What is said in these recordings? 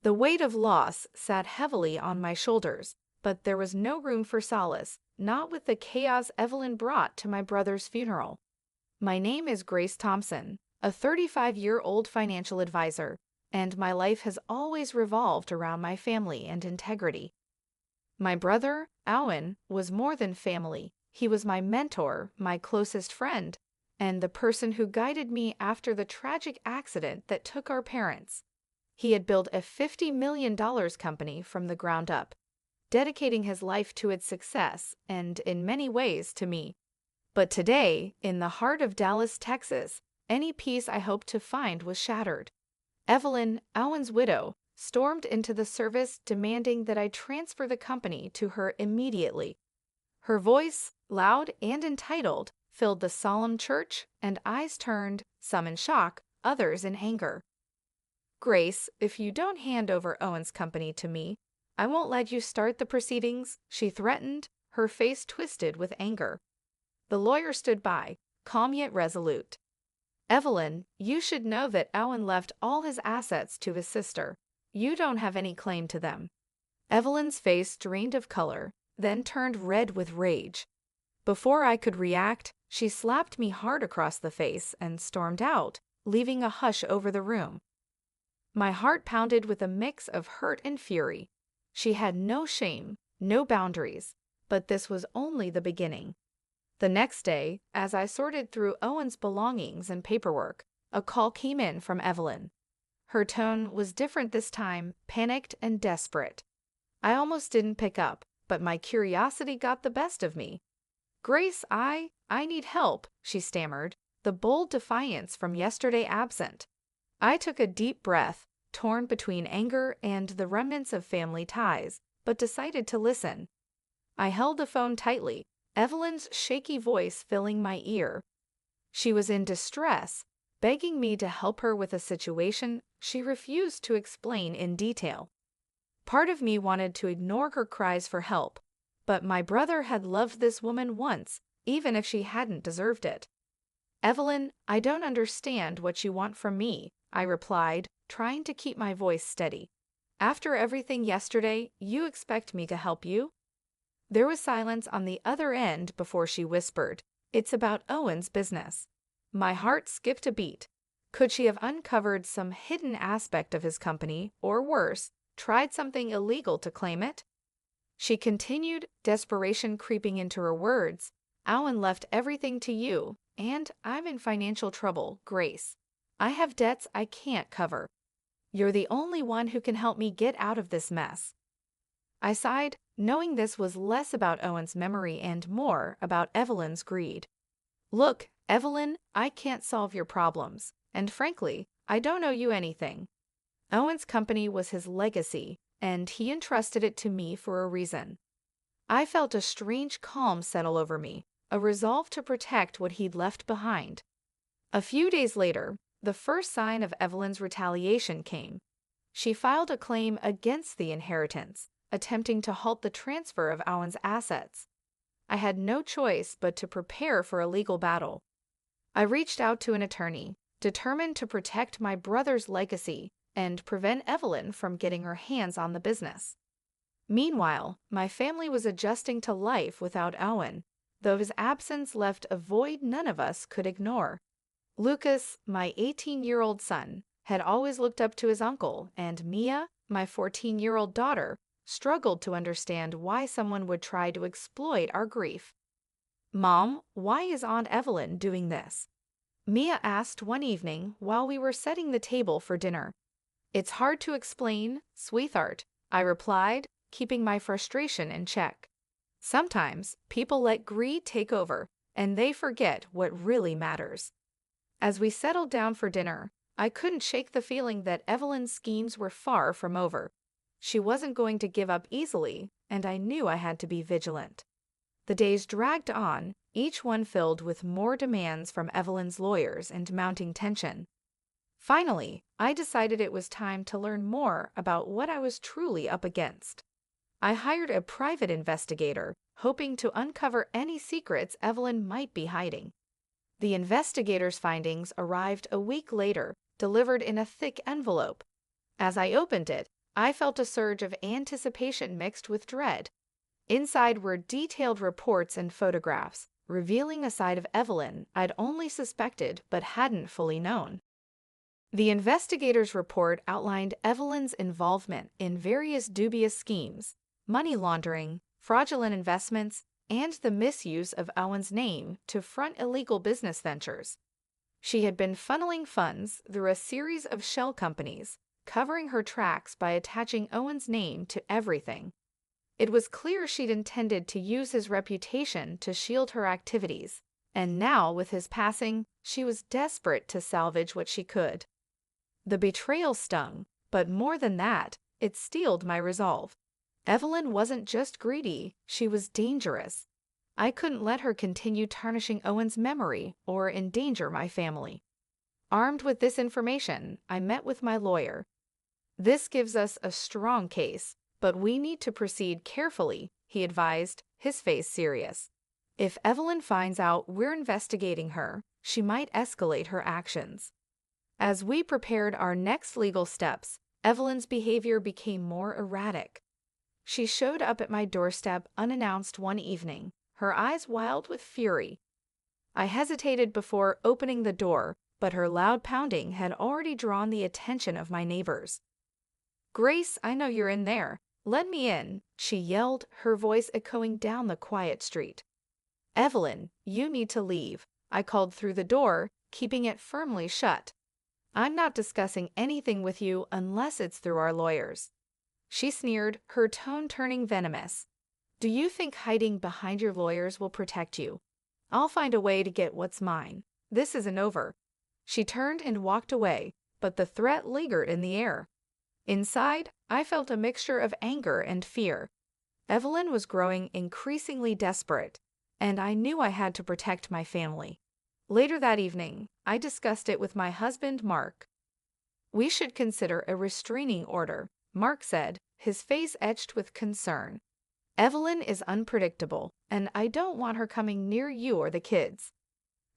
The weight of loss sat heavily on my shoulders, but there was no room for solace, not with the chaos Evelyn brought to my brother's funeral. My name is Grace Thompson, a 35-year-old financial advisor, and my life has always revolved around my family and integrity. My brother, Owen, was more than family. He was my mentor, my closest friend, and the person who guided me after the tragic accident that took our parents. He had built a $50 million company from the ground up, dedicating his life to its success and, in many ways, to me. But today, in the heart of Dallas, Texas, any peace I hoped to find was shattered. Evelyn, Owen's widow, stormed into the service demanding that I transfer the company to her immediately. Her voice, loud and entitled, filled the solemn church, and eyes turned, some in shock, others in anger. "Grace, if you don't hand over Owen's company to me, I won't let you start the proceedings," she threatened, her face twisted with anger. The lawyer stood by, calm yet resolute. "Evelyn, you should know that Owen left all his assets to his sister. You don't have any claim to them." Evelyn's face drained of color, then turned red with rage. Before I could react, she slapped me hard across the face and stormed out, leaving a hush over the room. My heart pounded with a mix of hurt and fury. She had no shame, no boundaries, but this was only the beginning. The next day, as I sorted through Owen's belongings and paperwork, a call came in from Evelyn. Her tone was different this time, panicked and desperate. I almost didn't pick up, but my curiosity got the best of me. "Grace, I need help," she stammered, the bold defiance from yesterday absent. I took a deep breath, torn between anger and the remnants of family ties, but decided to listen. I held the phone tightly, Evelyn's shaky voice filling my ear. She was in distress, begging me to help her with a situation she refused to explain in detail. Part of me wanted to ignore her cries for help, but my brother had loved this woman once, even if she hadn't deserved it. "Evelyn, I don't understand what you want from me," I replied, trying to keep my voice steady. "After everything yesterday, you expect me to help you?" There was silence on the other end before she whispered, "It's about Owen's business." My heart skipped a beat. Could she have uncovered some hidden aspect of his company, or worse, tried something illegal to claim it? She continued, desperation creeping into her words. "Owen left everything to you, and I'm in financial trouble, Grace. I have debts I can't cover. You're the only one who can help me get out of this mess." I sighed, knowing this was less about Owen's memory and more about Evelyn's greed. "Look, Evelyn, I can't solve your problems, and frankly, I don't owe you anything. Owen's company was his legacy, and he entrusted it to me for a reason." I felt a strange calm settle over me, a resolve to protect what he'd left behind. A few days later, the first sign of Evelyn's retaliation came. She filed a claim against the inheritance, attempting to halt the transfer of Owen's assets. I had no choice but to prepare for a legal battle. I reached out to an attorney, determined to protect my brother's legacy and prevent Evelyn from getting her hands on the business. Meanwhile, my family was adjusting to life without Owen, though his absence left a void none of us could ignore. Lucas, my 18-year-old son, had always looked up to his uncle, and Mia, my 14-year-old daughter, struggled to understand why someone would try to exploit our grief. "Mom, why is Aunt Evelyn doing this?" Mia asked one evening while we were setting the table for dinner. "It's hard to explain, sweetheart," I replied, keeping my frustration in check. "Sometimes people let greed take over, and they forget what really matters." As we settled down for dinner, I couldn't shake the feeling that Evelyn's schemes were far from over. She wasn't going to give up easily, and I knew I had to be vigilant. The days dragged on, each one filled with more demands from Evelyn's lawyers and mounting tension. Finally, I decided it was time to learn more about what I was truly up against. I hired a private investigator, hoping to uncover any secrets Evelyn might be hiding. The investigator's findings arrived a week later, delivered in a thick envelope. As I opened it, I felt a surge of anticipation mixed with dread. Inside were detailed reports and photographs, revealing a side of Evelyn I'd only suspected but hadn't fully known. The investigator's report outlined Evelyn's involvement in various dubious schemes, money laundering, fraudulent investments, and the misuse of Owen's name to front illegal business ventures. She had been funneling funds through a series of shell companies, covering her tracks by attaching Owen's name to everything. It was clear she'd intended to use his reputation to shield her activities, and now, with his passing, she was desperate to salvage what she could. The betrayal stung, but more than that, it steeled my resolve. Evelyn wasn't just greedy, she was dangerous. I couldn't let her continue tarnishing Owen's memory or endanger my family. Armed with this information, I met with my lawyer. "This gives us a strong case, but we need to proceed carefully," he advised, his face serious. "If Evelyn finds out we're investigating her, she might escalate her actions." As we prepared our next legal steps, Evelyn's behavior became more erratic. She showed up at my doorstep unannounced one evening, her eyes wild with fury. I hesitated before opening the door, but her loud pounding had already drawn the attention of my neighbors. "Grace, I know you're in there. Let me in," she yelled, her voice echoing down the quiet street. "Evelyn, you need to leave," I called through the door, keeping it firmly shut. "I'm not discussing anything with you unless it's through our lawyers." She sneered, her tone turning venomous. "Do you think hiding behind your lawyers will protect you? I'll find a way to get what's mine. This isn't over." She turned and walked away, but the threat lingered in the air. Inside, I felt a mixture of anger and fear. Evelyn was growing increasingly desperate, and I knew I had to protect my family. Later that evening, I discussed it with my husband, Mark. "We should consider a restraining order," Mark said, his face etched with concern. "Evelyn is unpredictable, and I don't want her coming near you or the kids."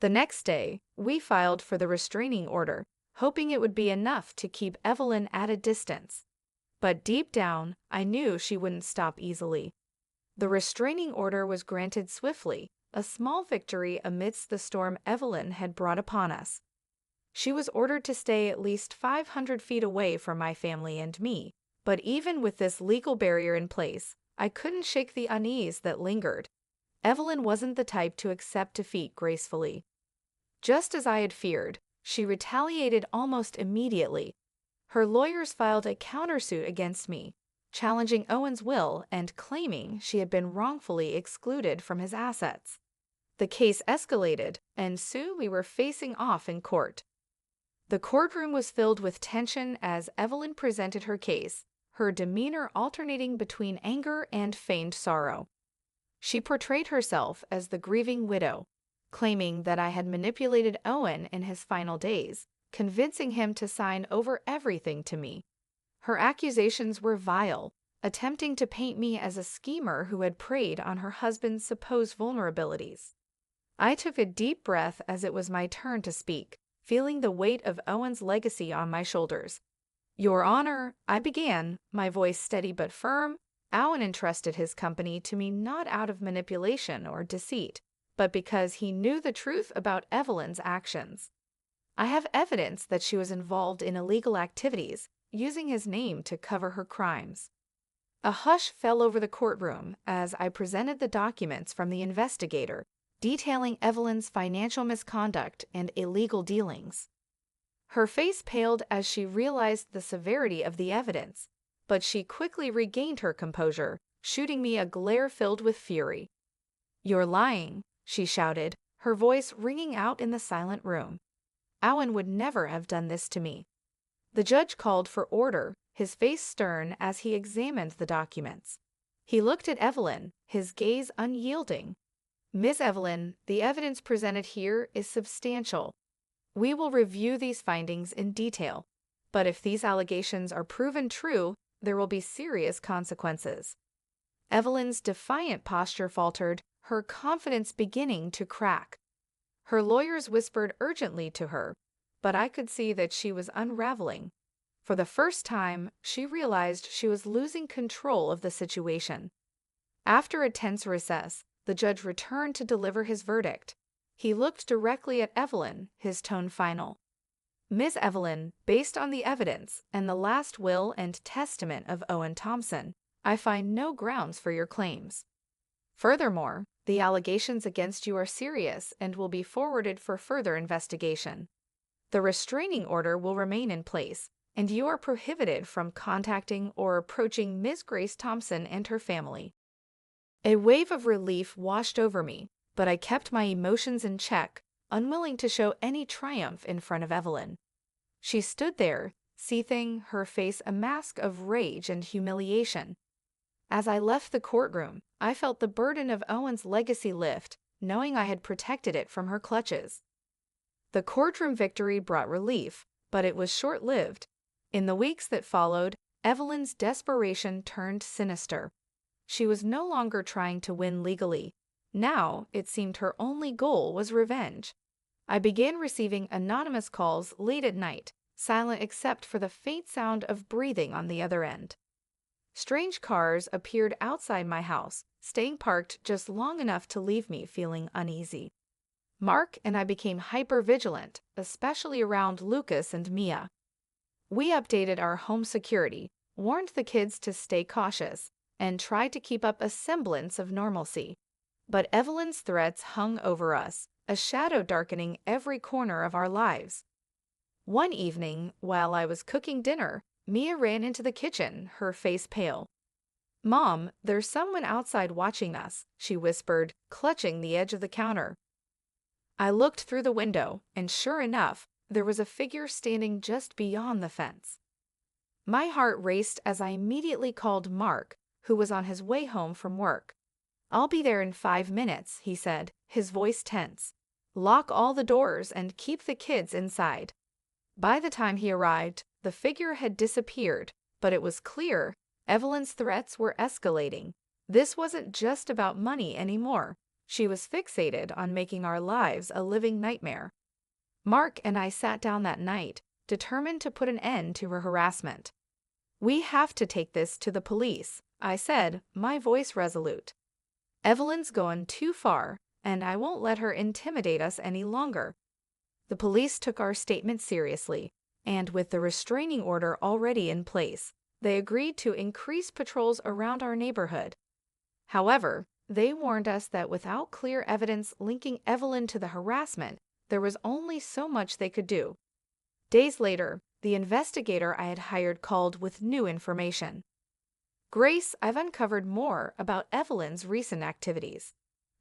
The next day, we filed for the restraining order, hoping it would be enough to keep Evelyn at a distance. But deep down, I knew she wouldn't stop easily. The restraining order was granted swiftly, a small victory amidst the storm Evelyn had brought upon us. She was ordered to stay at least 500 feet away from my family and me, but even with this legal barrier in place, I couldn't shake the unease that lingered. Evelyn wasn't the type to accept defeat gracefully. Just as I had feared, she retaliated almost immediately. Her lawyers filed a countersuit against me, challenging Owen's will and claiming she had been wrongfully excluded from his assets. The case escalated, and soon we were facing off in court. The courtroom was filled with tension as Evelyn presented her case, her demeanor alternating between anger and feigned sorrow. She portrayed herself as the grieving widow, claiming that I had manipulated Owen in his final days, convincing him to sign over everything to me. Her accusations were vile, attempting to paint me as a schemer who had preyed on her husband's supposed vulnerabilities. I took a deep breath as it was my turn to speak, feeling the weight of Owen's legacy on my shoulders. "Your Honor," I began, my voice steady but firm, "Owen entrusted his company to me not out of manipulation or deceit, but because he knew the truth about Evelyn's actions. I have evidence that she was involved in illegal activities, using his name to cover her crimes." A hush fell over the courtroom as I presented the documents from the investigator, detailing Evelyn's financial misconduct and illegal dealings. Her face paled as she realized the severity of the evidence, but she quickly regained her composure, shooting me a glare filled with fury. "You're lying," she shouted, her voice ringing out in the silent room. "Owen would never have done this to me." The judge called for order, his face stern as he examined the documents. He looked at Evelyn, his gaze unyielding. "Miss Evelyn, the evidence presented here is substantial. We will review these findings in detail, but if these allegations are proven true, there will be serious consequences." Evelyn's defiant posture faltered, her confidence beginning to crack. Her lawyers whispered urgently to her, but I could see that she was unraveling. For the first time, she realized she was losing control of the situation. After a tense recess, the judge returned to deliver his verdict. He looked directly at Evelyn, his tone final. "Ms. Evelyn, based on the evidence and the last will and testament of Owen Thompson, I find no grounds for your claims. Furthermore, the allegations against you are serious and will be forwarded for further investigation. The restraining order will remain in place, and you are prohibited from contacting or approaching Ms. Grace Thompson and her family." A wave of relief washed over me, but I kept my emotions in check, unwilling to show any triumph in front of Evelyn. She stood there, seething, her face a mask of rage and humiliation. As I left the courtroom, I felt the burden of Owen's legacy lift, knowing I had protected it from her clutches. The courtroom victory brought relief, but it was short-lived. In the weeks that followed, Evelyn's desperation turned sinister. She was no longer trying to win legally. Now, it seemed her only goal was revenge. I began receiving anonymous calls late at night, silent except for the faint sound of breathing on the other end. Strange cars appeared outside my house, staying parked just long enough to leave me feeling uneasy. Mark and I became hyper-vigilant, especially around Lucas and Mia. We updated our home security, warned the kids to stay cautious, and tried to keep up a semblance of normalcy. But Evelyn's threats hung over us, a shadow darkening every corner of our lives. One evening, while I was cooking dinner, Mia ran into the kitchen, her face pale. "Mom, there's someone outside watching us," she whispered, clutching the edge of the counter. I looked through the window, and sure enough, there was a figure standing just beyond the fence. My heart raced as I immediately called Mark, who was on his way home from work. "I'll be there in 5 minutes," he said, his voice tense. "Lock all the doors and keep the kids inside." By the time he arrived, the figure had disappeared, but it was clear Evelyn's threats were escalating. This wasn't just about money anymore. She was fixated on making our lives a living nightmare. Mark and I sat down that night, determined to put an end to her harassment. "We have to take this to the police," I said, my voice resolute. "Evelyn's gone too far, and I won't let her intimidate us any longer." The police took our statement seriously, and with the restraining order already in place, they agreed to increase patrols around our neighborhood. However, they warned us that without clear evidence linking Evelyn to the harassment, there was only so much they could do. Days later, the investigator I had hired called with new information. "Grace, I've uncovered more about Evelyn's recent activities.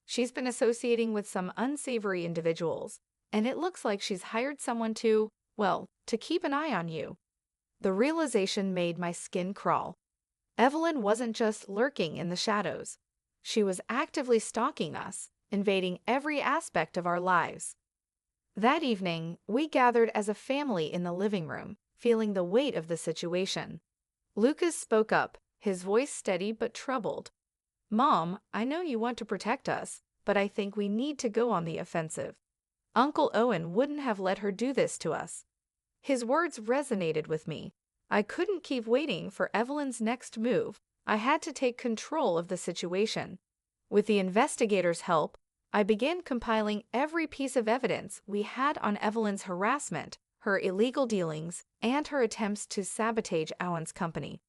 She's been associating with some unsavory individuals, and it looks like she's hired someone to keep an eye on you." The realization made my skin crawl. Evelyn wasn't just lurking in the shadows. She was actively stalking us, invading every aspect of our lives. That evening, we gathered as a family in the living room, feeling the weight of the situation. Lucas spoke up, his voice steady but troubled. "Mom, I know you want to protect us, but I think we need to go on the offensive. Uncle Owen wouldn't have let her do this to us." His words resonated with me. I couldn't keep waiting for Evelyn's next move. I had to take control of the situation. With the investigators' help, I began compiling every piece of evidence we had on Evelyn's harassment, her illegal dealings, and her attempts to sabotage Owen's company.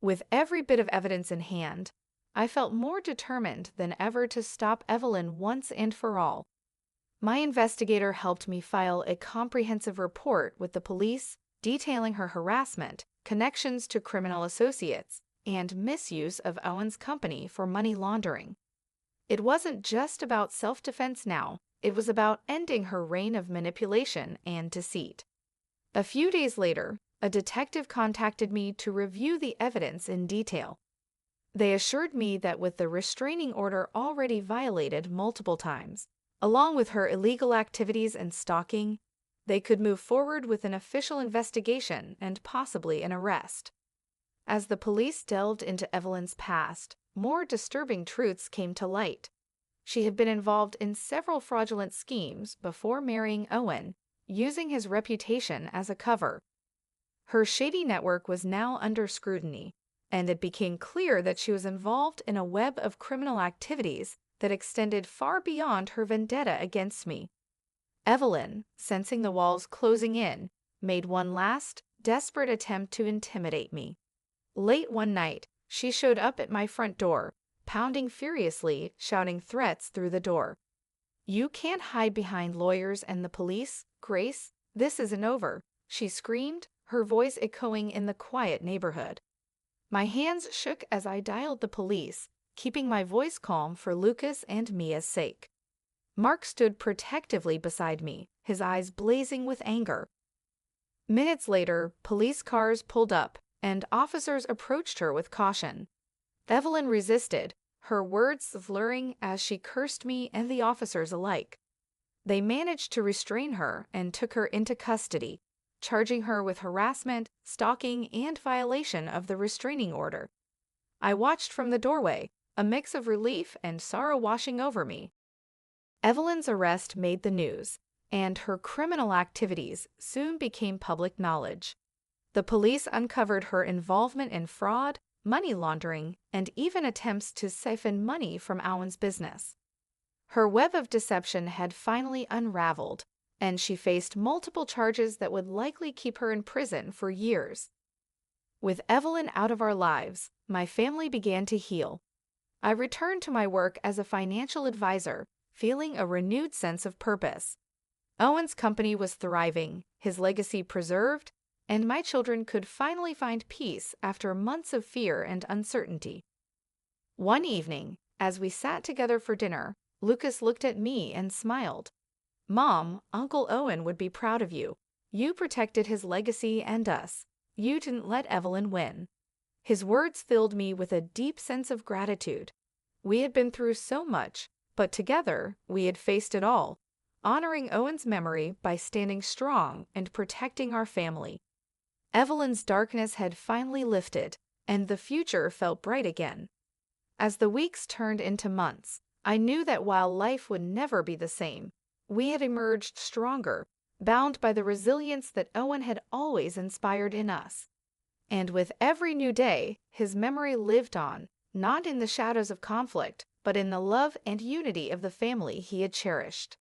With every bit of evidence in hand, I felt more determined than ever to stop Evelyn once and for all. My investigator helped me file a comprehensive report with the police detailing her harassment, connections to criminal associates, and misuse of Owen's company for money laundering. It wasn't just about self-defense now, it was about ending her reign of manipulation and deceit. A few days later, a detective contacted me to review the evidence in detail. They assured me that with the restraining order already violated multiple times, along with her illegal activities and stalking, they could move forward with an official investigation and possibly an arrest. As the police delved into Evelyn's past, more disturbing truths came to light. She had been involved in several fraudulent schemes before marrying Owen, using his reputation as a cover. Her shady network was now under scrutiny, and it became clear that she was involved in a web of criminal activities that extended far beyond her vendetta against me. Evelyn, sensing the walls closing in, made one last, desperate attempt to intimidate me. Late one night, she showed up at my front door, pounding furiously, shouting threats through the door. "You can't hide behind lawyers and the police, Grace. This isn't over," she screamed, her voice echoing in the quiet neighborhood. My hands shook as I dialed the police, keeping my voice calm for Lucas and Mia's sake. Mark stood protectively beside me, his eyes blazing with anger. Minutes later, police cars pulled up, and officers approached her with caution. Evelyn resisted, her words slurring as she cursed me and the officers alike. They managed to restrain her and took her into custody, charging her with harassment, stalking, and violation of the restraining order. I watched from the doorway, a mix of relief and sorrow washing over me. Evelyn's arrest made the news, and her criminal activities soon became public knowledge. The police uncovered her involvement in fraud, money laundering, and even attempts to siphon money from Owen's business. Her web of deception had finally unraveled, and she faced multiple charges that would likely keep her in prison for years. With Evelyn out of our lives, my family began to heal. I returned to my work as a financial advisor, feeling a renewed sense of purpose. Owen's company was thriving, his legacy preserved, and my children could finally find peace after months of fear and uncertainty. One evening, as we sat together for dinner, Lucas looked at me and smiled. "Mom, Uncle Owen would be proud of you. You protected his legacy and us. You didn't let Evelyn win." His words filled me with a deep sense of gratitude. We had been through so much, but together we had faced it all, honoring Owen's memory by standing strong and protecting our family. Evelyn's darkness had finally lifted, and the future felt bright again. As the weeks turned into months, I knew that while life would never be the same, we had emerged stronger, bound by the resilience that Owen had always inspired in us. And with every new day, his memory lived on, not in the shadows of conflict, but in the love and unity of the family he had cherished.